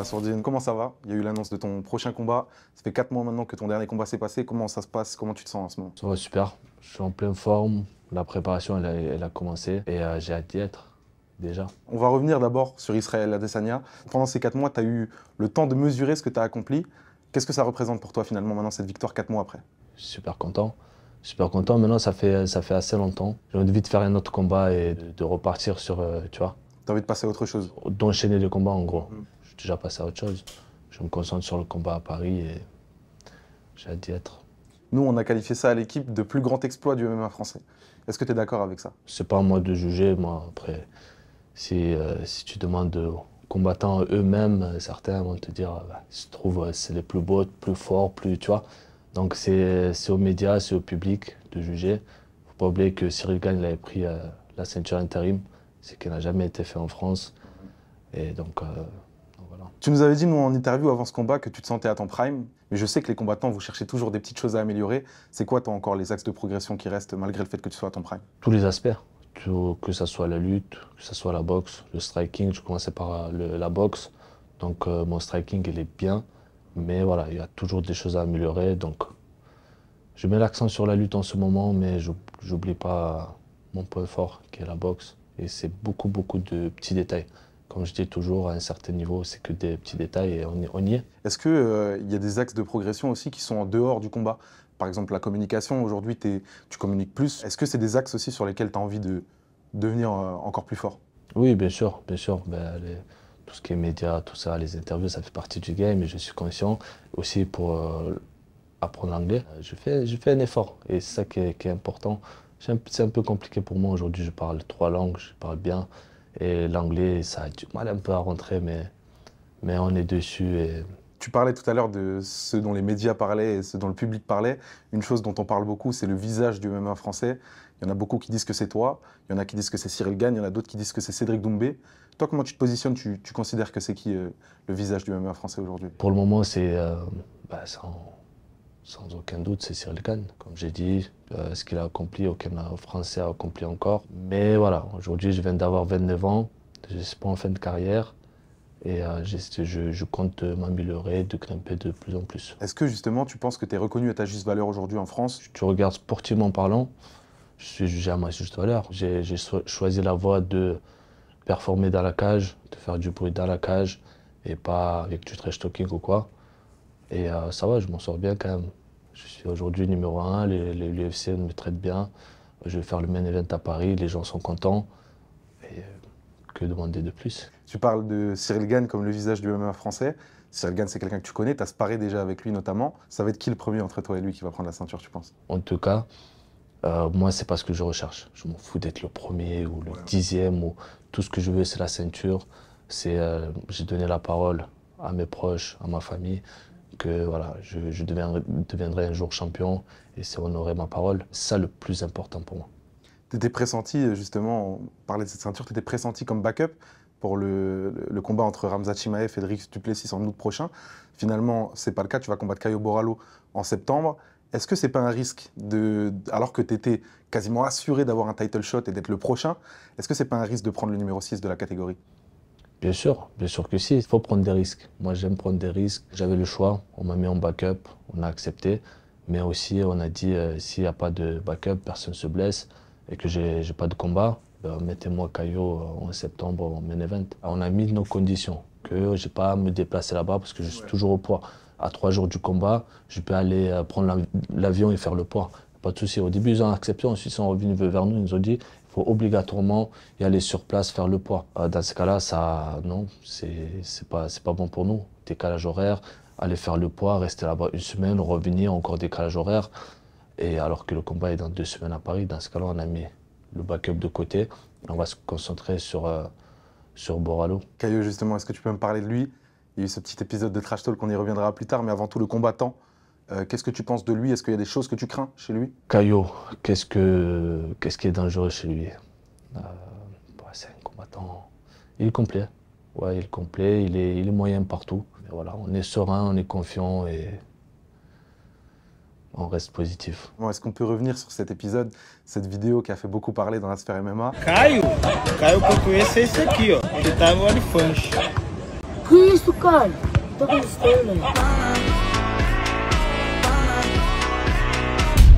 Sourdine, comment ça va? Il y a eu l'annonce de ton prochain combat. Ça fait 4 mois maintenant que ton dernier combat s'est passé. Comment ça se passe? Comment tu te sens en ce moment? Ça va super. Je suis en pleine forme. La préparation, elle a commencé et j'ai hâte d'y être, déjà. On va revenir d'abord sur Israël Adesanya. Pendant ces 4 mois, tu as eu le temps de mesurer ce que tu as accompli. Qu'est-ce que ça représente pour toi finalement maintenant, cette victoire 4 mois après? Je suis super content. Super content. Maintenant, ça fait assez longtemps. J'ai envie de faire un autre combat et de repartir sur, tu vois. Tu as envie de passer à autre chose? D'enchaîner les combats en gros. Je suis déjà passé à autre chose. Je me concentre sur le combat à Paris et j'ai hâte d'y être. Nous, on a qualifié ça à l'équipe de plus grand exploit du MMA français. Est-ce que tu es d'accord avec ça? C'est pas à moi de juger. Moi, après, si tu demandes aux combattants eux-mêmes, certains vont te dire je trouve c'est les plus beaux, plus forts, plus, tu vois. Donc c'est aux médias, c'est au public de juger. Faut pas oublier que Cyril Gane il avait pris la ceinture intérim, ce qui n'a jamais été fait en France. Et donc voilà. Tu nous avais dit, nous, en interview avant ce combat, que tu te sentais à ton prime. Mais je sais que les combattants, vous cherchez toujours des petites choses à améliorer. C'est quoi, toi, encore les axes de progression qui restent malgré le fait que tu sois à ton prime? Tous les aspects, que ce soit la lutte, que ce soit la boxe, le striking. Je commençais par la boxe, donc mon striking, il est bien. Mais voilà, il y a toujours des choses à améliorer. Donc je mets l'accent sur la lutte en ce moment, mais j'oublie pas mon point fort, qui est la boxe. Et c'est beaucoup de petits détails. Comme je dis toujours, à un certain niveau, c'est que des petits détails et on y est. Est-ce qu'il y a des axes de progression aussi qui sont en dehors du combat? Par exemple, la communication, aujourd'hui, tu communiques plus. Est-ce que c'est des axes aussi sur lesquels tu as envie de devenir encore plus fort? Oui, bien sûr, bien sûr. Tout ce qui est médias, tout ça, les interviews, ça fait partie du game et je suis conscient. Aussi pour apprendre l'anglais, je fais un effort et c'est ça qui est important. C'est un peu compliqué pour moi aujourd'hui, je parle 3 langues, je parle bien. Et l'anglais, ça a du mal un peu à rentrer, mais on est dessus. Et... Tu parlais tout à l'heure de ce dont les médias parlaient et ce dont le public parlait. Une chose dont on parle beaucoup, c'est le visage du MMA français. Il y en a beaucoup qui disent que c'est toi, il y en a qui disent que c'est Cyril Gane, il y en a d'autres qui disent que c'est Cédric Doumbé. Toi, comment tu te positionnes? Tu considères que c'est qui le visage du MMA français aujourd'hui? Pour le moment, c'est sans aucun doute, c'est Cyril Gane. Comme j'ai dit, ce qu'il a accompli, aucun Français a accompli encore. Mais voilà, aujourd'hui, je viens d'avoir 29 ans, je ne suis pas en fin de carrière. Et je compte m'améliorer, de grimper de plus en plus. Est-ce que justement, tu penses que tu es reconnu à ta juste valeur aujourd'hui en France? Tu regardes sportivement parlant, je suis jugé à ma juste valeur. J'ai choisi la voie de performer dans la cage, de faire du bruit dans la cage et pas avec du trash talking ou quoi. Et ça va, je m'en sors bien quand même. Je suis aujourd'hui numéro 1, l'UFC me traite bien. Je vais faire le main event à Paris, les gens sont contents. Et que demander de plus? Tu parles de Cyril Gane comme le visage du MMA français. Cyril Gane, c'est quelqu'un que tu connais, tu as sparé déjà avec lui notamment. Ça va être qui le premier entre toi et lui qui va prendre la ceinture, tu penses? En tout cas, moi, c'est pas ce que je recherche. Je m'en fous d'être le premier ou le 10e. Ou... Tout ce que je veux, c'est la ceinture. J'ai donné la parole à mes proches, à ma famille, que voilà, je deviendrai un jour champion et c'est honorer ma parole. C'est ça le plus important pour moi. Tu étais pressenti, justement, on parlait de cette ceinture, tu étais pressenti comme backup pour le combat entre Khamzat Chimaev et Dricus du Plessis en août prochain. Finalement, c'est pas le cas, tu vas combattre Caio Borralho en septembre. Est-ce que c'est pas un risque, alors que tu étais quasiment assuré d'avoir un title shot et d'être le prochain, est-ce que c'est pas un risque de prendre le numéro 6 de la catégorie? Bien sûr que si, il faut prendre des risques. Moi, j'aime prendre des risques. J'avais le choix, on m'a mis en backup, on a accepté. Mais aussi, on a dit, s'il n'y a pas de backup, personne ne se blesse et que j'ai pas de combat, mettez-moi Caio en septembre en main event. On a mis nos conditions, que je n'ai pas à me déplacer là-bas parce que je suis toujours au poids. À 3 jours du combat, je peux aller prendre l'avion et faire le poids. Pas de souci. Au début, ils ont accepté, ensuite ils sont revenus vers nous, ils nous ont dit il faut obligatoirement y aller sur place, faire le poids. Dans ce cas-là, non, c'est pas bon pour nous. Décalage horaire, aller faire le poids, rester là-bas une semaine, revenir, encore décalage horaire. Et alors que le combat est dans 2 semaines à Paris, dans ce cas-là, on a mis le backup de côté. On va se concentrer sur Borralho. Caio, justement, est-ce que tu peux me parler de lui? Il y a eu ce petit épisode de Trash Talk, on y reviendra plus tard, mais avant tout, le combattant. Qu'est-ce que tu penses de lui? Est-ce qu'il y a des choses que tu crains chez lui? Caio, qu'est-ce qui est dangereux chez lui? C'est un combattant. Il est complet. Ouais, il est complet, il est moyen partout. Mais voilà, on est serein, on est confiant et on reste positif. Bon, est-ce qu'on peut revenir sur cet épisode, cette vidéo qui a fait beaucoup parler dans la sphère MMA? Caio que eu conheço é esse aqui, ó. Ele tava no Funch. isso, cara? Tá gostando, né?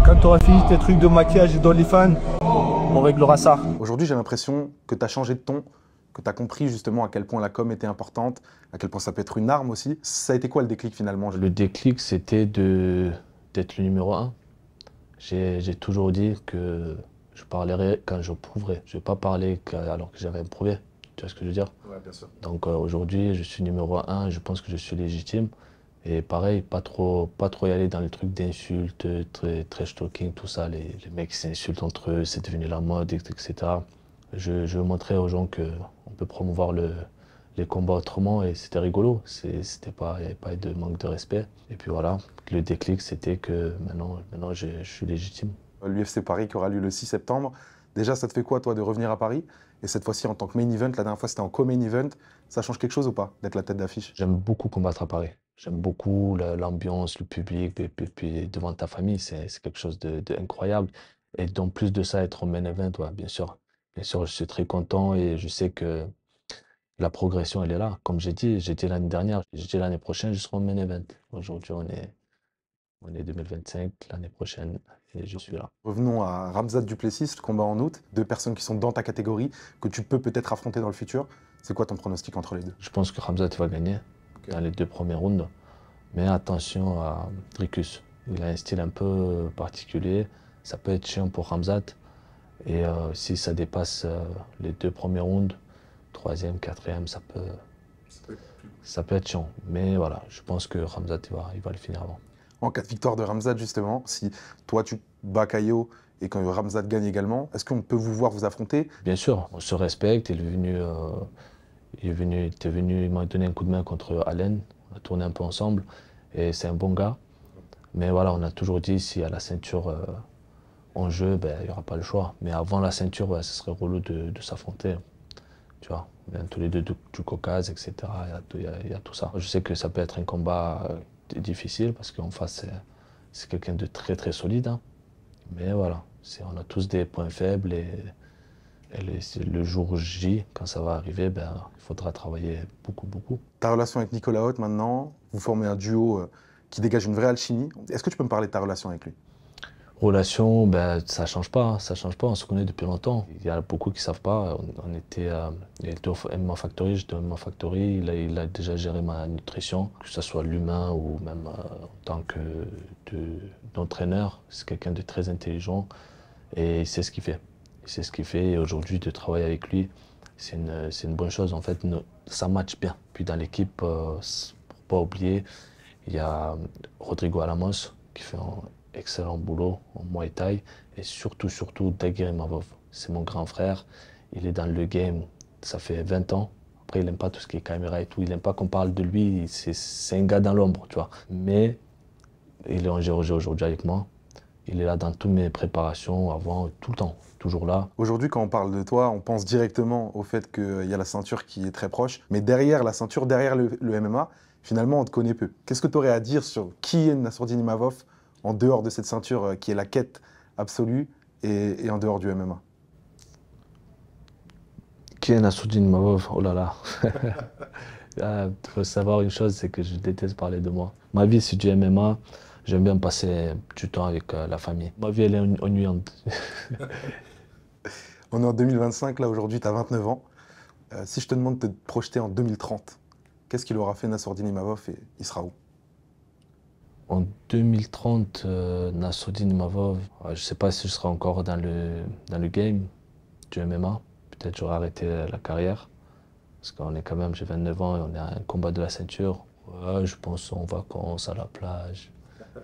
Quand tu auras fini tes trucs de maquillage et d'OnlyFans, on réglera ça. Aujourd'hui, j'ai l'impression que tu as changé de ton, que tu as compris justement à quel point la com était importante, à quel point ça peut être une arme aussi. Ça a été quoi le déclic finalement? Le déclic, c'était d'être le numéro un. J'ai toujours dit que je parlerai quand je prouverai. Je ne vais pas parler alors que j'avais prouvé. Tu vois ce que je veux dire? Ouais, bien sûr. Donc aujourd'hui, je suis numéro un, je pense que je suis légitime. Et pareil, pas trop y aller dans les trucs d'insultes, trash talking, tout ça. Les mecs qui s'insultent entre eux, c'est devenu la mode, etc. Je veux montrer aux gens qu'on peut promouvoir les combats autrement et c'était rigolo. Il n'y avait pas de manque de respect. Et puis voilà, le déclic, c'était que maintenant je suis légitime. L'UFC Paris qui aura lieu le 6 septembre. Déjà, ça te fait quoi, toi, de revenir à Paris? Et cette fois-ci, en tant que main event, la dernière fois, c'était en co-main event. Ça change quelque chose ou pas, d'être la tête d'affiche? J'aime beaucoup combattre à Paris. J'aime beaucoup l'ambiance, le public, et puis devant ta famille, c'est quelque chose d'incroyable. Et en plus de ça, être en main event, ouais, bien sûr. Bien sûr, je suis très content et je sais que la progression, elle est là. Comme j'ai dit l'année dernière, j'ai dit l'année prochaine, je serai en main event. Aujourd'hui, on est 2025, l'année prochaine, et je suis là. Revenons à Khamzat Duplessis, le combat en août. Deux personnes qui sont dans ta catégorie, que tu peux peut-être affronter dans le futur. C'est quoi ton pronostic entre les deux? Je pense que Khamzat va gagner dans les 2 premières rounds. Mais attention à Dricus. Il a un style un peu particulier. Ça peut être chiant pour Khamzat. Et si ça dépasse les 2 premières rounds, 3e, 4e, ça peut être chiant. Mais voilà, je pense que Khamzat, il va le finir avant. En cas de victoire de Khamzat, justement, si toi tu bats Caio et que Khamzat gagne également, est-ce qu'on peut vous voir vous affronter? Bien sûr, on se respecte. Il était venu, il m'a donné un coup de main contre Allen. On a tourné un peu ensemble. Et c'est un bon gars. Mais voilà, on a toujours dit, s'il y a la ceinture en jeu, ben, il n'y aura pas le choix. Mais avant la ceinture, ouais, ce serait relou de s'affronter. Tu vois, on vient tous les deux du Caucase, etc. Il y a tout ça. Je sais que ça peut être un combat difficile parce qu'en face, c'est quelqu'un de très très solide. Hein. Mais voilà, on a tous des points faibles et le jour J, quand ça va arriver, ben, il faudra travailler beaucoup, beaucoup. Ta relation avec Nicolas Haute maintenant, vous formez un duo qui dégage une vraie alchimie. Est-ce que tu peux me parler de ta relation avec lui? Relation, ben, ça change pas, hein, ça change pas, on se connaît depuis longtemps. Il y a beaucoup qui savent pas, il était au MMA Factory, j'étais au MMA Factory, il a déjà géré ma nutrition, que ce soit l'humain ou même en tant d'entraîneur. C'est quelqu'un de très intelligent et il sait ce qu'il fait. Il sait ce qu'il fait et aujourd'hui de travailler avec lui, c'est une bonne chose. En fait, ça match bien. Puis dans l'équipe, pour pas oublier, il y a Rodrigo Alamos qui fait un excellent boulot en Muay Thai et surtout Daguerre Mavov. C'est mon grand frère, il est dans le game, ça fait 20 ans. Après, il n'aime pas tout ce qui est caméra et tout, il n'aime pas qu'on parle de lui, c'est un gars dans l'ombre, tu vois. Mais il est en Géorgie aujourd'hui avec moi. Il est là dans toutes mes préparations, avant, tout le temps, toujours là. Aujourd'hui, quand on parle de toi, on pense directement au fait qu'il y a la ceinture qui est très proche. Mais derrière la ceinture, derrière le MMA, finalement, on te connaît peu. Qu'est-ce que tu aurais à dire sur qui est Nassourdine Imavov en dehors de cette ceinture qui est la quête absolue et en dehors du MMA? Qui est Nassourdine Imavov? Oh là là. Il faut savoir une chose, c'est que je déteste parler de moi. Ma vie, c'est du MMA. J'aime bien passer du temps avec la famille. Ma vie, elle est ennuyante. On est en 2025, là aujourd'hui, tu as 29 ans. Si je te demande de te projeter en 2030, qu'est-ce qu'il aura fait Nassourdine Imavov et il sera où? En 2030, Nassourdine Imavov, je ne sais pas si je serai encore dans le game du MMA. Peut-être j'aurai arrêté la carrière. Parce qu'on est quand même, j'ai 29 ans et on est à un combat de la ceinture. Ouais, je pense en vacances, à la plage,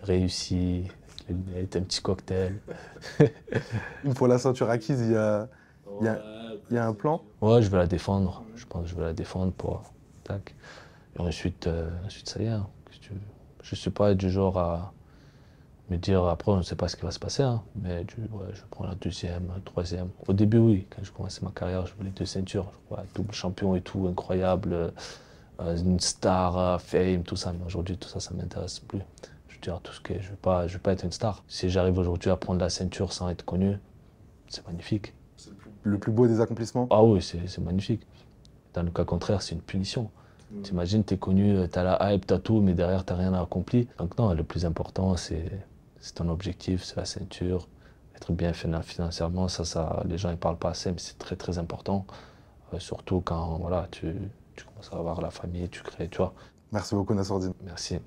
réussi, les lunettes, un petit cocktail. Une fois la ceinture acquise, il y a un plan? Ouais, je vais la défendre. Je pense que je vais la défendre pour... Tac. Et ensuite, ça y est. Hein. Je ne suis pas du genre à me dire, après, on ne sait pas ce qui va se passer. Hein. Mais ouais, je prends la deuxième, troisième. Au début, oui. Quand je commençais ma carrière, je voulais 2 ceintures. Ouais, double champion et tout, incroyable. Une star, fame, tout ça. Mais aujourd'hui, tout ça, ça ne m'intéresse plus. Je veux dire, tout ce que je veux pas être une star. Si j'arrive aujourd'hui à prendre la ceinture sans être connu, c'est magnifique. C'est le plus beau des accomplissements? Ah oui, c'est magnifique. Dans le cas contraire, c'est une punition. T'imagines, t'es connu, t'as la hype, t'as tout, mais derrière, t'as rien accompli. Donc non, le plus important, c'est ton objectif, c'est la ceinture, être bien financièrement. Ça, les gens ne parlent pas assez, mais c'est très très important. Surtout quand voilà, tu commences à avoir la famille, tu crées, tu vois. Merci beaucoup, Nassourdine. Merci.